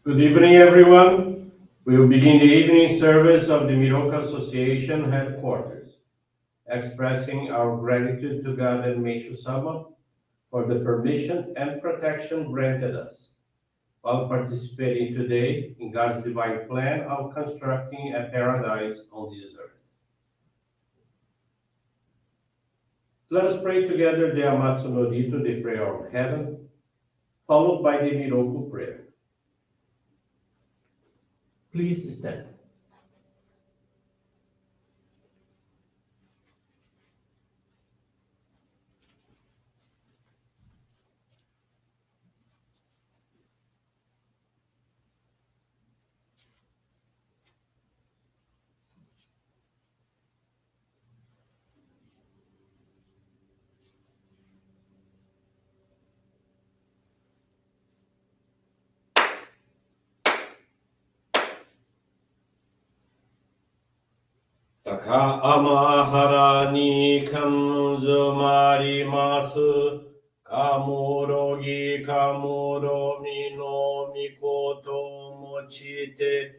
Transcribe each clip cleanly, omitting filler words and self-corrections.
Good evening, everyone. We will begin the evening service of the Miroku Association headquarters, expressing our gratitude to God and Meishu-sama for the permission and protection granted us while participating today in God's divine plan of constructing a paradise on this earth. Let us pray together the Amatsu-Norito, the prayer of heaven, followed by the Miroku Prayer. Please stand. Taka amahara ni kanzumarimasu. Kamurogi kamuromi no mikoto mochite.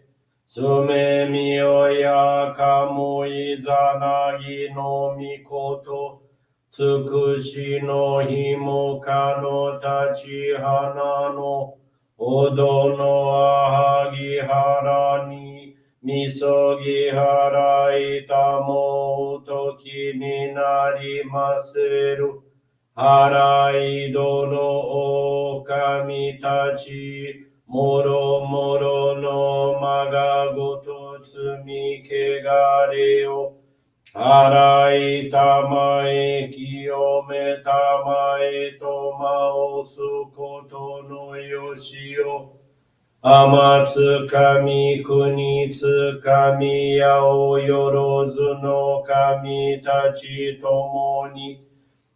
Sume miyoya kamuizanagi no mikoto. Tsukushi no himoka no tachihana no. Odo no ahagi harani. Misogi harai tamo toki ni narimaseru. Harai dono o kamitachi. Moro moro no magagoto tsumi kegare o. Harai tamae kiyome tamae tomao sukoto no yoshio. Amatsu kami kunitsu kami yao yorozu no kami tachi tomoni.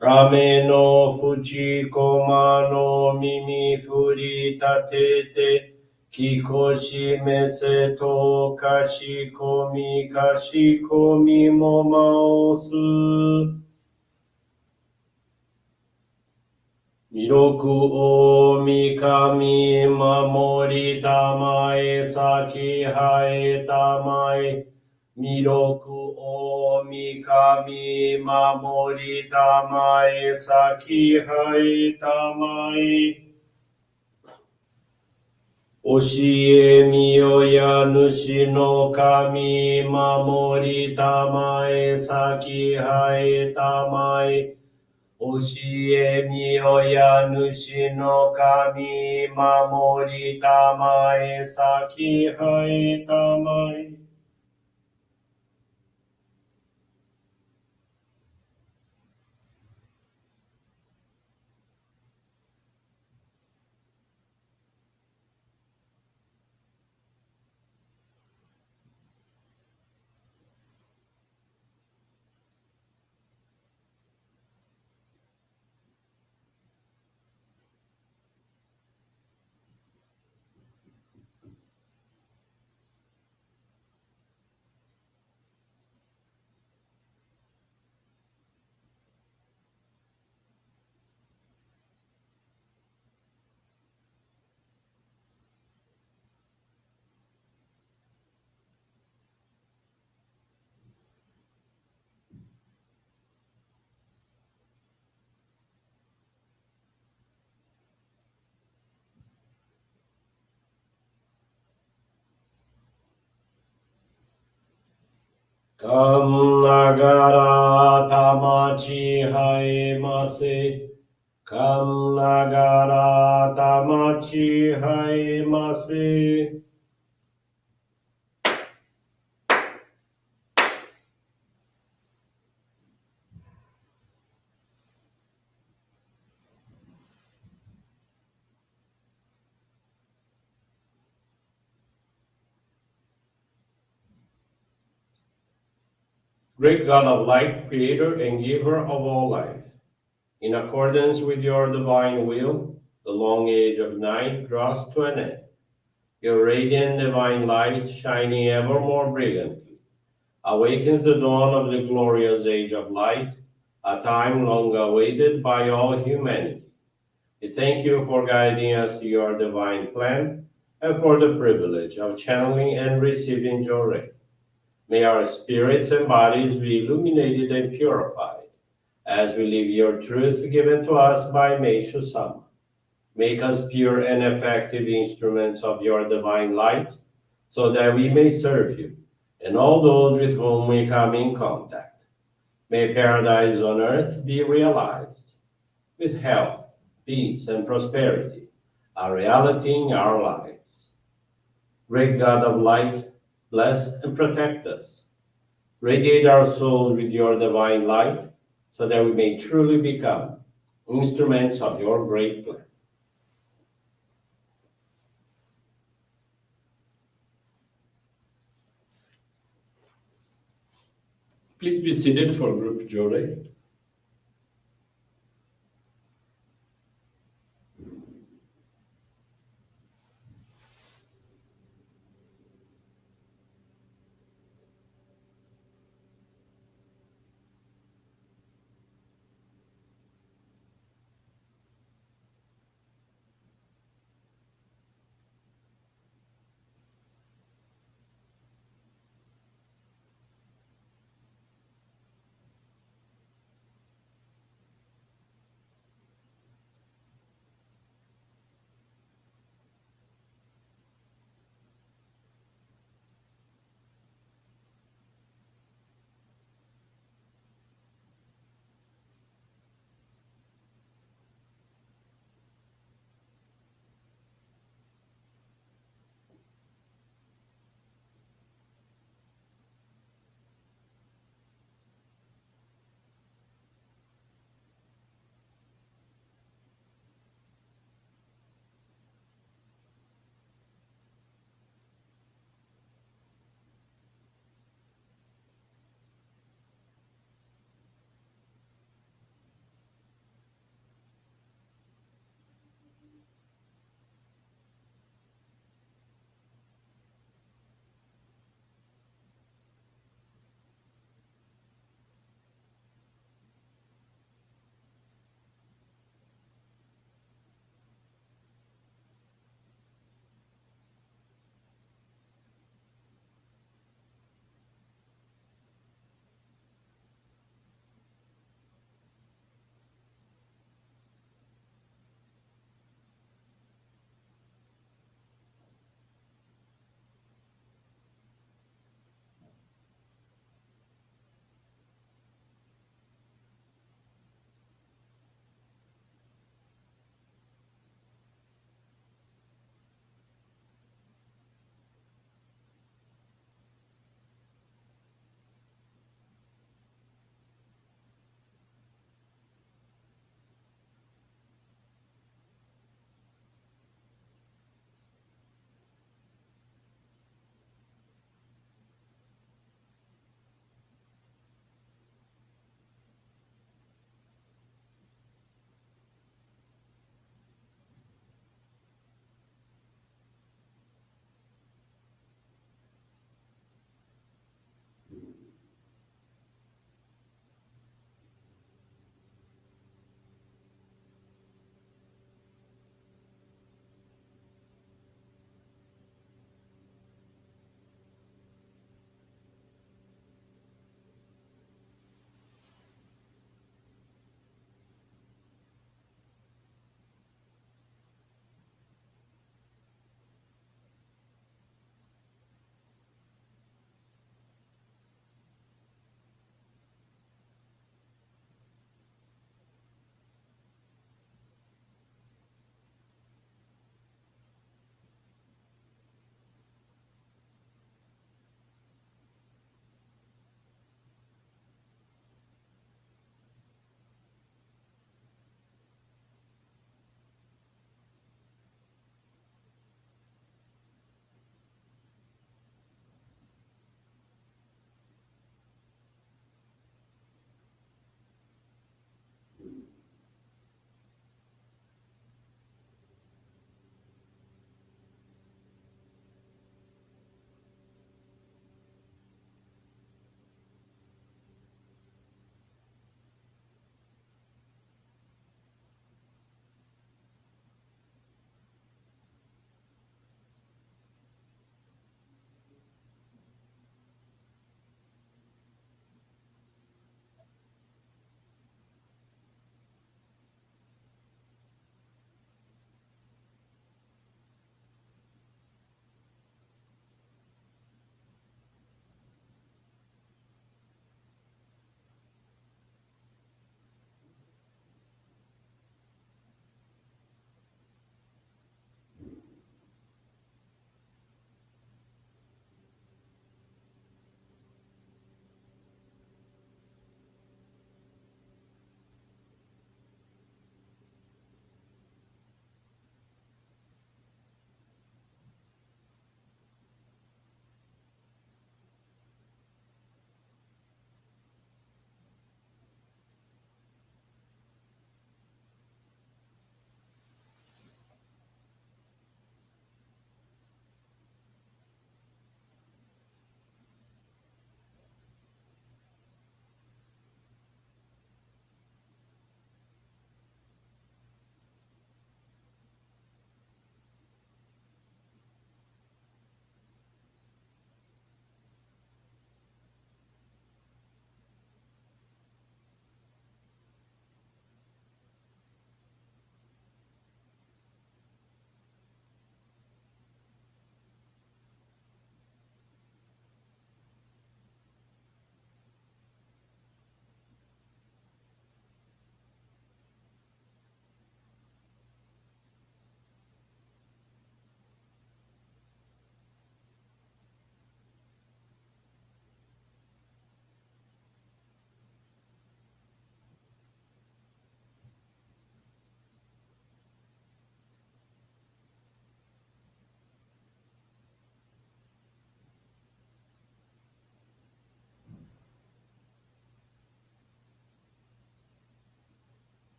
Rame no fuchi koma no mimi furi tatete. Kikoshi mese to kashikomi kashikomi momaosu. Miroku o mikami mamori tamae saki hae tamae. Miroku o mikami mamori tamae saki hae tamae. Oshie miyoya nushi no kami mamori tamae saki hae tamae. Oshie miyoya nushi no kami mamori tamae saki hae tamae. Kam nagara tamachi haemase. Kam nagara tamachi haemase. Great God of light, creator and giver of all life, in accordance with your divine will, the long age of night draws to an end. Your radiant divine light, shining ever more brilliantly, awakens the dawn of the glorious age of light, a time long awaited by all humanity. We thank you for guiding us to your divine plan and for the privilege of channeling and receiving Johrei. May our spirits and bodies be illuminated and purified as we live your truth given to us by Meishu-sama. Make us pure and effective instruments of your divine light, so that we may serve you and all those with whom we come in contact. May paradise on earth be realized, with health, peace, and prosperity, a reality in our lives. Great God of light, bless and protect us. Radiate our souls with your divine light, so that we may truly become instruments of your great plan. Please be seated for group Johrei.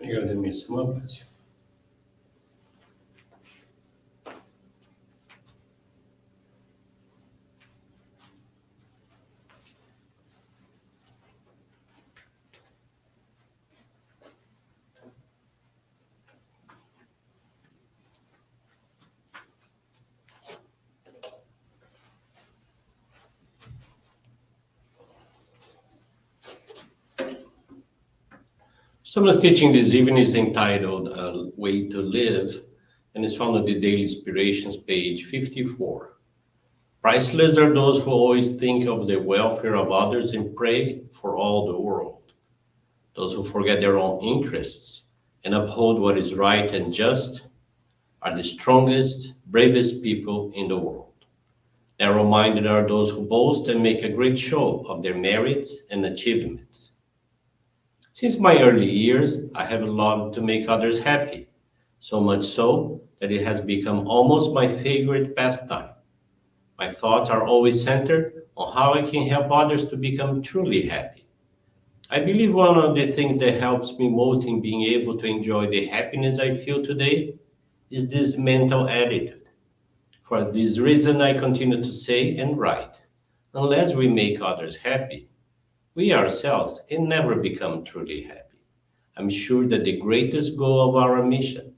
Agradeço, Amatsu. Someone's teaching this evening is entitled A Way to Live and is found on the Daily Inspirations, page 54. Priceless are those who always think of the welfare of others and pray for all the world. Those who forget their own interests and uphold what is right and just are the strongest, bravest people in the world. Narrow-minded are those who boast and make a great show of their merits and achievements. Since my early years, I have loved to make others happy, so much so that it has become almost my favorite pastime. My thoughts are always centered on how I can help others to become truly happy. I believe one of the things that helps me most in being able to enjoy the happiness I feel today is this mental attitude. For this reason, I continue to say and write, unless we make others happy, we ourselves can never become truly happy. I'm sure that the greatest goal of our mission,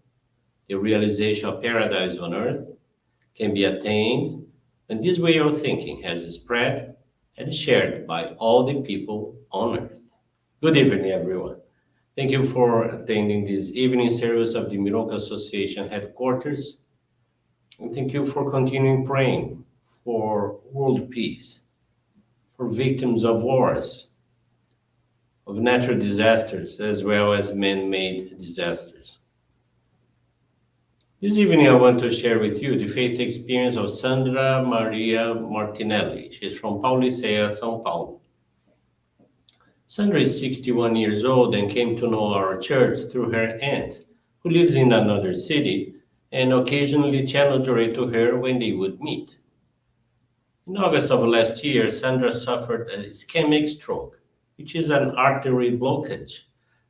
the realization of paradise on earth, can be attained when this way of thinking has spread and shared by all the people on earth. Good evening, everyone. Thank you for attending this evening service of the Miroku Association headquarters, and thank you for continuing praying for world peace, for victims of wars, of natural disasters, as well as man-made disasters. This evening, I want to share with you the faith experience of Sandra Maria Martinelli. She's from Paulicea, São Paulo. Sandra is 61 years old and came to know our church through her aunt, who lives in another city, and occasionally channeled Johrei to her when they would meet. In August of last year, Sandra suffered a ischemic stroke, which is an artery blockage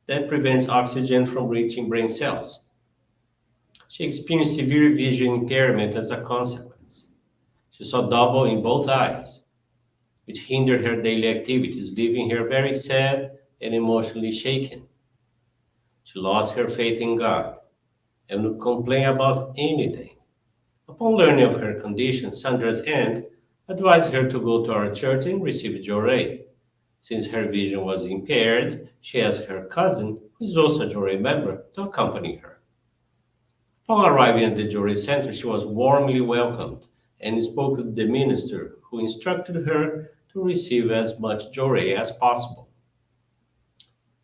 that prevents oxygen from reaching brain cells. She experienced severe vision impairment as a consequence. She saw double in both eyes, which hindered her daily activities, leaving her very sad and emotionally shaken. She lost her faith in God and would complain about anything. Upon learning of her condition, Sandra's aunt advised her to go to our church and receive Johrei. Since her vision was impaired, she asked her cousin, who is also a Johrei member, to accompany her. Upon arriving at the Johrei Center, she was warmly welcomed and spoke with the minister, who instructed her to receive as much Johrei as possible.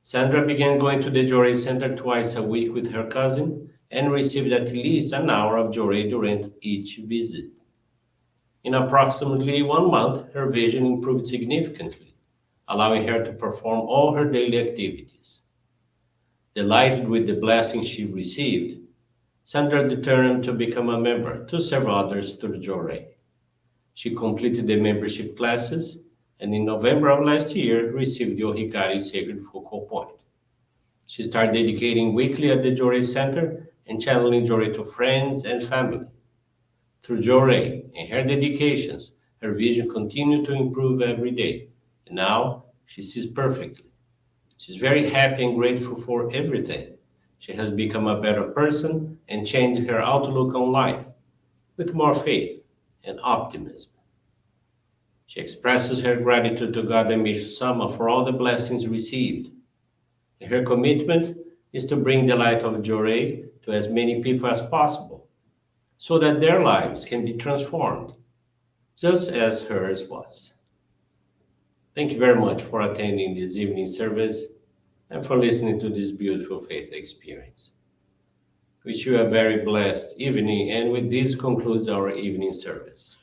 Sandra began going to the Johrei Center twice a week with her cousin and received at least an hour of Johrei during each visit. In approximately 1 month, her vision improved significantly, allowing her to perform all her daily activities. Delighted with the blessings she received, Sandra determined to become a member to serve others through Johrei. She completed the membership classes and in November of last year received the Ohikari Sacred Focal Point. She started dedicating weekly at the Johrei Center and channeling Johrei to friends and family. Through Johrei and her dedications, her vision continued to improve every day, and now she sees perfectly. She's very happy and grateful for everything. She has become a better person and changed her outlook on life with more faith and optimism. She expresses her gratitude to God and Meishu-sama for all the blessings received. And her commitment is to bring the light of Johrei to as many people as possible, so that their lives can be transformed, just as hers was. Thank you very much for attending this evening service and for listening to this beautiful faith experience. Wish you a very blessed evening, and with this concludes our evening service.